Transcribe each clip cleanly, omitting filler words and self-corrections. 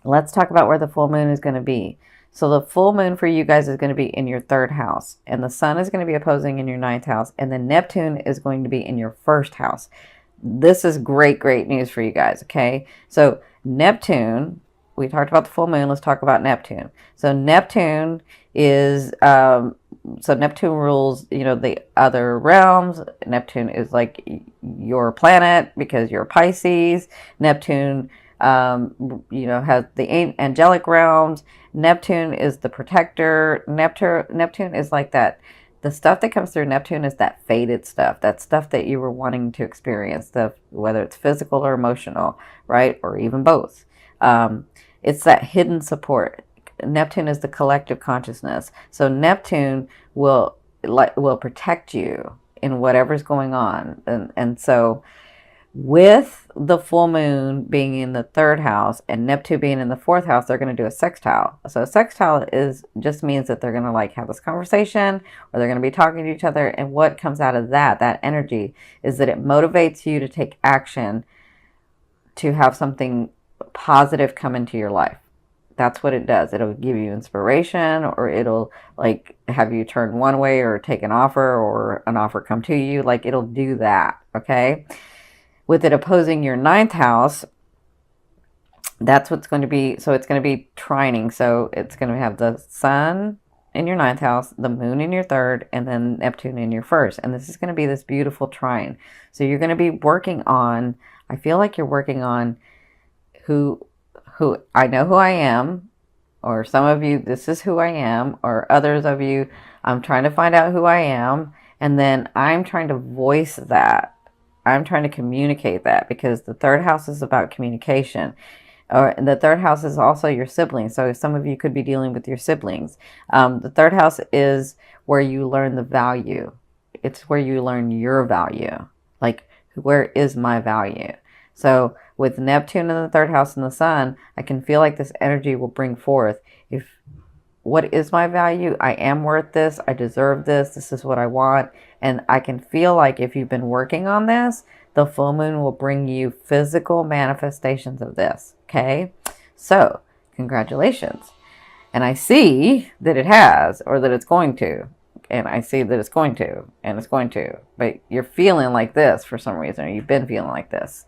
Let's talk about where the full moon is going to be. So the full moon for you guys is going to be in your third house, and the sun is going to be opposing in your ninth house, and then Neptune is going to be in your first house. This is great, great news for you guys, okay? So Neptune, we talked about the full moon. Let's talk about Neptune. So Neptune is, so Neptune rules, the other realms. Neptune is like your planet because you're Pisces. Neptune, has the angelic realms. Neptune is the protector. Neptune is like that. The stuff that comes through Neptune is that faded stuff, that stuff that you were wanting to experience, whether it's physical or emotional, right? Or even both. It's that hidden support. Neptune is the collective consciousness. So Neptune will protect you in whatever's going on. And so with the full moon being in the third house and Neptune being in the fourth house, they're going to do a sextile. So a sextile just means that they're going to have this conversation, or they're going to be talking to each other. And what comes out of that energy is that it motivates you to take action, to have something positive come into your life. That's what it does. It'll give you inspiration, or it'll have you turn one way or take an offer, or an offer come to you. It'll do that. Okay. With it opposing your ninth house, that's what's going to be. So it's going to be trining. So it's going to have the sun in your ninth house, the moon in your third, and then Neptune in your first. And this is going to be this beautiful trine. So you're going to be working on, I feel like you're working on who I know who I am, or some of you, this is who I am, or others of you, I'm trying to find out who I am. And then I'm trying to voice that. I'm trying to communicate that, because the third house is about communication. Or the third house is also your siblings. So some of you could be dealing with your siblings. The third house is where you learn the value. It's where you learn your value. Where is my value? So with Neptune in the third house and the sun, I can feel like this energy will bring forth, what is my value? I am worth this. I deserve this. This is what I want. And I can feel like if you've been working on this, the full moon will bring you physical manifestations of this. Okay. So congratulations. And I see that it has, or that it's going to. And I see that it's going to, and it's going to. But you're feeling like this for some reason, or you've been feeling like this.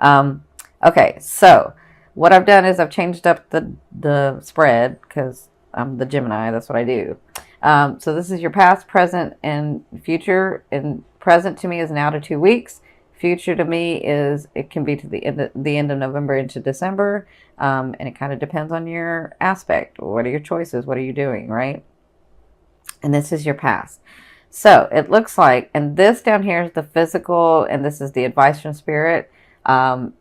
Okay. So what I've done is I've changed up the spread, because I'm the Gemini. That's what I do. So this is your past, present, and future. And present to me is now to 2 weeks. Future to me it can be to the end of November into December. And it kind of depends on your aspect. What are your choices? What are you doing, right? And this is your past. So it looks like, and this down here is the physical, and this is the advice from spirit. And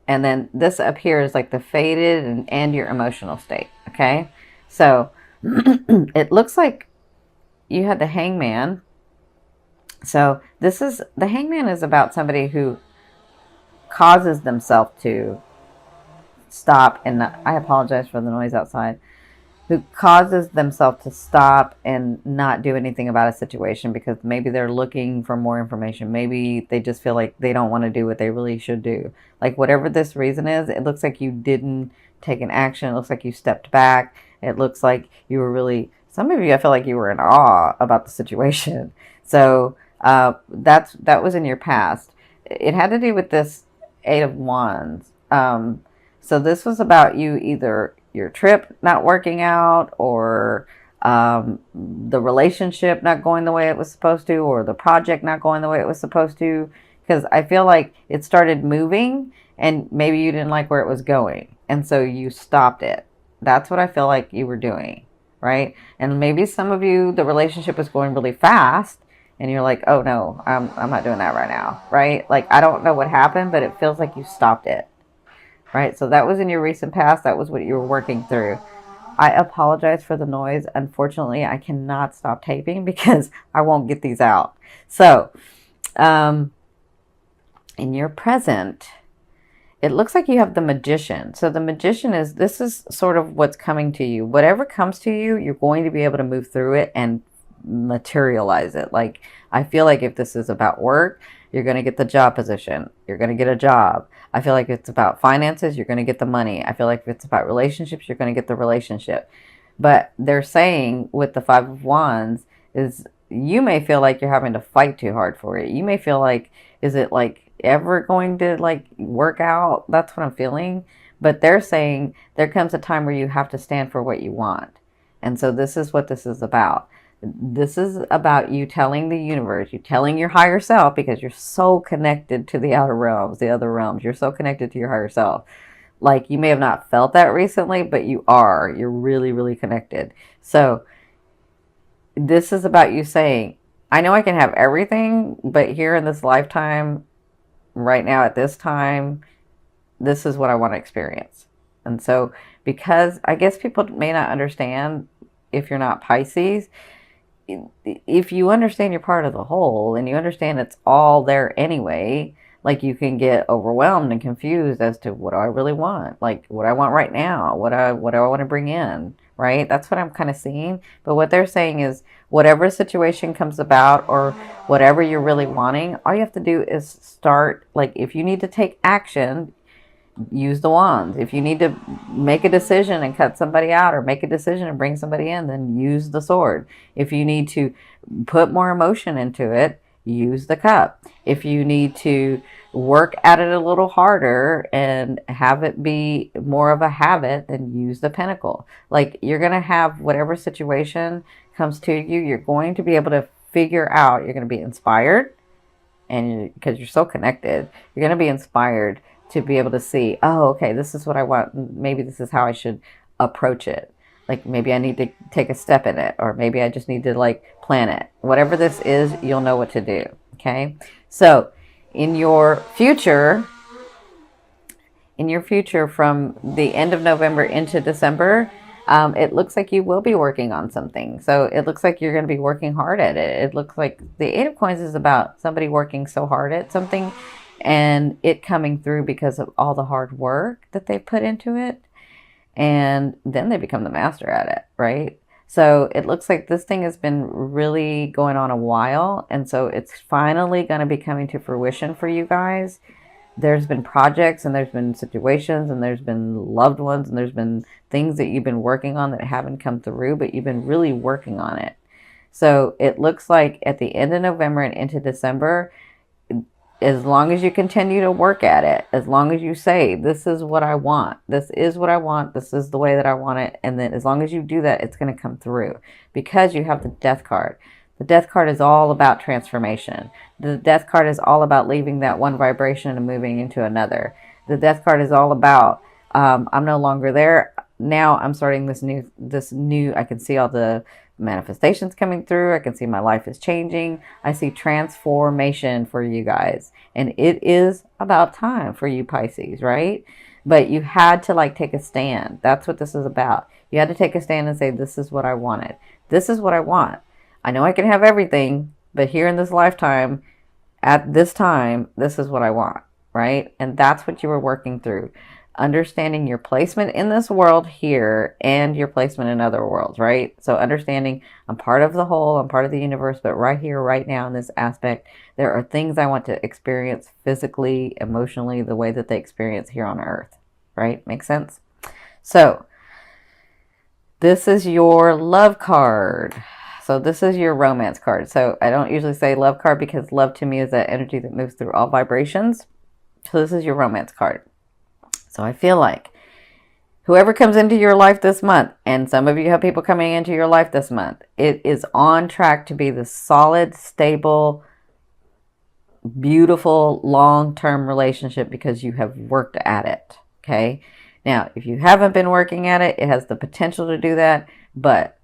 then this up here is like the faded and your emotional state. Okay. So it looks like you had the hangman. So the hangman is about somebody who causes themselves to stop, and I apologize for the noise outside, who causes themselves to stop and not do anything about a situation because maybe they're looking for more information. Maybe they just feel like they don't want to do what they really should do. Whatever this reason is, it looks like you didn't take an action. It looks like you stepped back. It looks like you were really, some of you, I feel like you were in awe about the situation. So that was in your past. It had to do with this 8 of Wands. So this was about you, either your trip not working out, or the relationship not going the way it was supposed to, or the project not going the way it was supposed to. Because I feel like it started moving and maybe you didn't like where it was going. And so you stopped it. That's what I feel like you were doing, right? And maybe some of you, the relationship is going really fast and you're like, oh no, I'm not doing that right now, right? I don't know what happened, but it feels like you stopped it, right? So that was in your recent past. That was what you were working through. I apologize for the noise. Unfortunately, I cannot stop taping because I won't get these out. So, in your present, it looks like you have the Magician. So the Magician this is sort of what's coming to you. Whatever comes to you, you're going to be able to move through it and materialize it. I feel like if this is about work, you're going to get the job position. You're going to get a job. I feel like it's about finances, you're going to get the money. I feel like if it's about relationships, you're going to get the relationship. But they're saying with the Five of Wands is you may feel like you're having to fight too hard for it. You may feel like, is it like ever going to like work out? That's what I'm feeling. But they're saying there comes a time where you have to stand for what you want. And so this is what this is about. This is about you telling the universe, you telling your higher self, because you're so connected to the outer realms, the other realms. You're so connected to your higher self. Like, you may have not felt that recently, but you are. You're really, really connected. So this is about you saying, I know I can have everything, but here in this lifetime, right now at this time, this is what I want to experience. And so, because I guess people may not understand if you're not Pisces, if you understand you're part of the whole and you understand it's all there anyway, like, you can get overwhelmed and confused as to what do I really want? Like, what I want right now? What do I want to bring in? Right? That's what I'm kind of seeing. But what they're saying is whatever situation comes about or whatever you're really wanting, all you have to do is start. Like, if you need to take action, use the wands. If you need to make a decision and cut somebody out or make a decision and bring somebody in, then use the sword. If you need to put more emotion into it, use the cup. If you need to work at it a little harder and have it be more of a habit, then use the pentacle. Like, you're going to have whatever situation comes to you, you're going to be able to figure out, you're going to be inspired, and because you're so connected, you're going to be inspired to be able to see, oh, okay, this is what I want. Maybe this is how I should approach it. Like, maybe I need to take a step in it, or maybe I just need to like plan it. Whatever this is, you'll know what to do. Okay. So in your future from the end of November into December, it looks like you will be working on something. So it looks like you're going to be working hard at it. It looks like the Eight of Coins is about somebody working so hard at something and it coming through because of all the hard work that they put into it. And then they become the master at it, right? So it looks like this thing has been really going on a while. And so it's finally going to be coming to fruition for you guys. There's been projects and there's been situations and there's been loved ones and there's been things that you've been working on that haven't come through, but you've been really working on it. So it looks like at the end of November and into December, as long as you continue to work at it, as long as you say, this is what I want, this is what I want, this is the way that I want it, and then as long as you do that, it's going to come through, because you have the Death card. The Death card is all about transformation. The Death card is all about leaving that one vibration and moving into another. The Death card is all about, I'm no longer there. Now I'm starting this new, I can see all the manifestations coming through. I can see my life is changing. I see transformation for you guys. And it is about time for you Pisces, right? But you had to like take a stand. That's what this is about. You had to take a stand and say, this is what I wanted. This is what I want. I know I can have everything, but here in this lifetime, at this time, this is what I want, right? And that's what you were working through. Understanding your placement in this world here and your placement in other worlds, right? So understanding I'm part of the whole, I'm part of the universe, but right here, right now in this aspect, there are things I want to experience physically, emotionally, the way that they experience here on Earth, right? Makes sense? So this is your love card. So this is your romance card. So I don't usually say love card because love to me is that energy that moves through all vibrations. So this is your romance card. So I feel like whoever comes into your life this month, and some of you have people coming into your life this month, it is on track to be the solid, stable, beautiful, long-term relationship because you have worked at it. Okay. Now, if you haven't been working at it, it has the potential to do that. But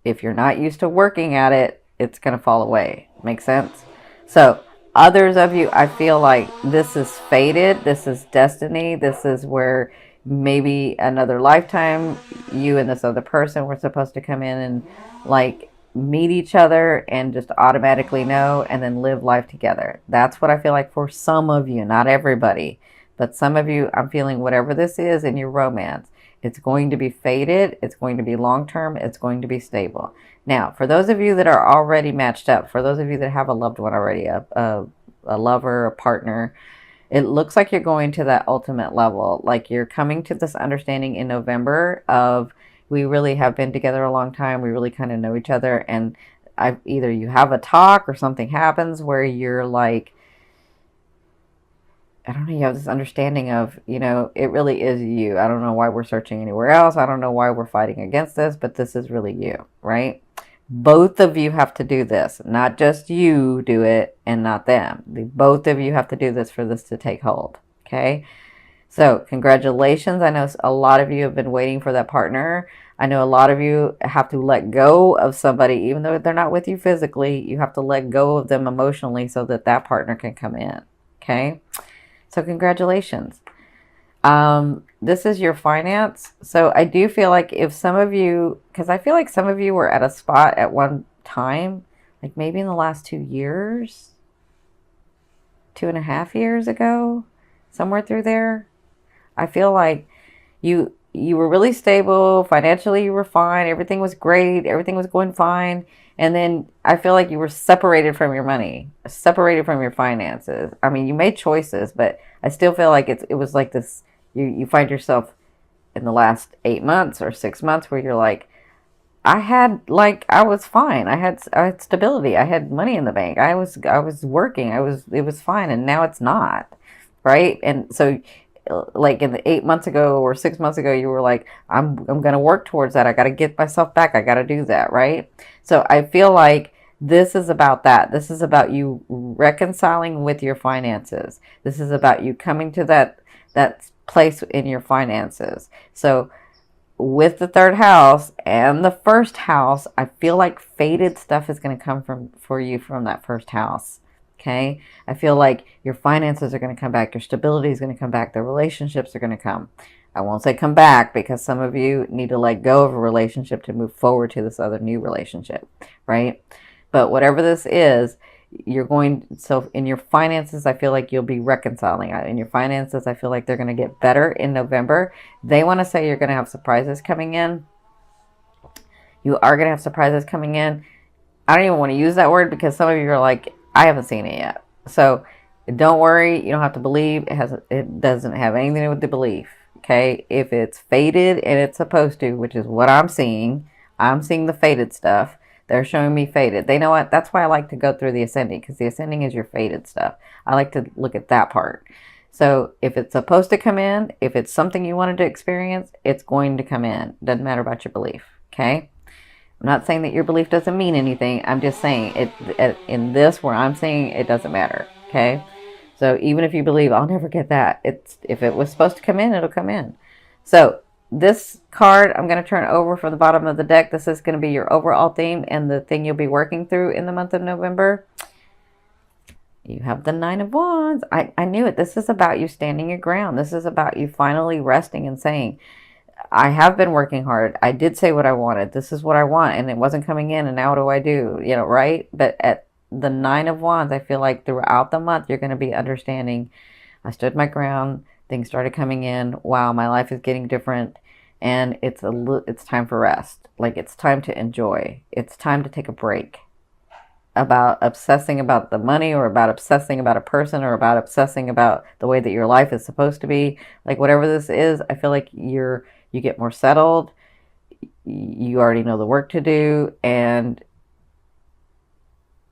if you're not used to working at it, it's going to fall away. Make sense? So others of you, I feel like this is fated. This is destiny. This is where maybe another lifetime, you and this other person were supposed to come in and like meet each other and just automatically know and then live life together. That's what I feel like for some of you, not everybody, but some of you, I'm feeling whatever this is in your romance, it's going to be fated. It's going to be long-term. It's going to be stable. Now, for those of you that are already matched up, for those of you that have a loved one already, a lover, a partner, It looks like you're going to that ultimate level. Like you're coming to this understanding in November of, we really have been together a long time. We really kind of know each other. And either you have a talk or something happens where you're like, I don't know, you have this understanding of, it really is you. I don't know why we're searching anywhere else. I don't know why we're fighting against this, but this is really you, right? Both of you have to do this, not just you do it and not them. Both of you have to do this for this to take hold. Okay. So congratulations. I know a lot of you have been waiting for that partner. I know a lot of you have to let go of somebody, even though they're not with you physically, you have to let go of them emotionally so that that partner can come in. Okay. So congratulations. This is your finance. So I do feel like if some of you, because I feel like some of you were at a spot at one time, like maybe in the last 2 years, 2.5 years ago, somewhere through there. I feel like you were really stable financially. You were fine. Everything was great. Everything was going fine. And then I feel like you were separated from your money, separated from your finances. I mean, you made choices, but I still feel like it was like this. You find yourself in the last 8 months or 6 months where you're like, I was fine. I had stability. I had money in the bank. I was working. It was fine. And now it's not, right? And so like in the 8 months ago or 6 months ago, you were like, I'm going to work towards that. I got to get myself back. I got to do that. Right. So I feel like this is about that. This is about you reconciling with your finances. This is about you coming to that place in your finances. So with the third house and the first house, I feel like fated stuff is going to come for you from that first house. Okay. I feel like your finances are going to come back. Your stability is going to come back. The relationships are going to come. I won't say come back because some of you need to let go of a relationship to move forward to this other new relationship. Right. But whatever this is, so in your finances, I feel like you'll be reconciling. In your finances, I feel like they're going to get better in November. They want to say you're going to have surprises coming in. You are going to have surprises coming in. I don't even want to use that word because some of you are like, I haven't seen it yet. So don't worry. You don't have to believe. It doesn't have anything to do with the belief. Okay. If it's fated and it's supposed to, which is what I'm seeing the fated stuff. They're showing me fated. They know what? That's why I like to go through the ascending, because the ascending is your fated stuff. I like to look at that part. So if it's supposed to come in, if it's something you wanted to experience, it's going to come in. Doesn't matter about your belief. Okay. I'm not saying that your belief doesn't mean anything. I'm just saying it in this where I'm saying it doesn't matter. Okay. So even if you believe I'll never get that, if it was supposed to come in, it'll come in. So this card I'm going to turn over from the bottom of the deck. This is going to be your overall theme and the thing you'll be working through in the month of November. You have the Nine of Wands. I knew it. This is about you standing your ground. This is about you finally resting and saying, I have been working hard. I did say what I wanted. This is what I want. And it wasn't coming in. And now what do I do? Right? But at the Nine of Wands, I feel like throughout the month, you're going to be understanding, I stood my ground. Things started coming in. Wow, my life is getting different. And it's time for rest. Like it's time to enjoy. It's time to take a break about obsessing about the money or about obsessing about a person or about obsessing about the way that your life is supposed to be. Like whatever this is, I feel like you get more settled. You already know the work to do. And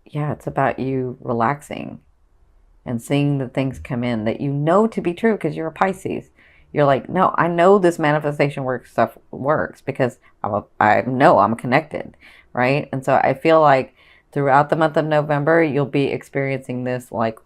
yeah, it's about you relaxing and seeing the things come in that you know to be true because you're a Pisces. You're like, no, I know this manifestation stuff works because I know I'm connected, right? And so I feel like throughout the month of November, you'll be experiencing this like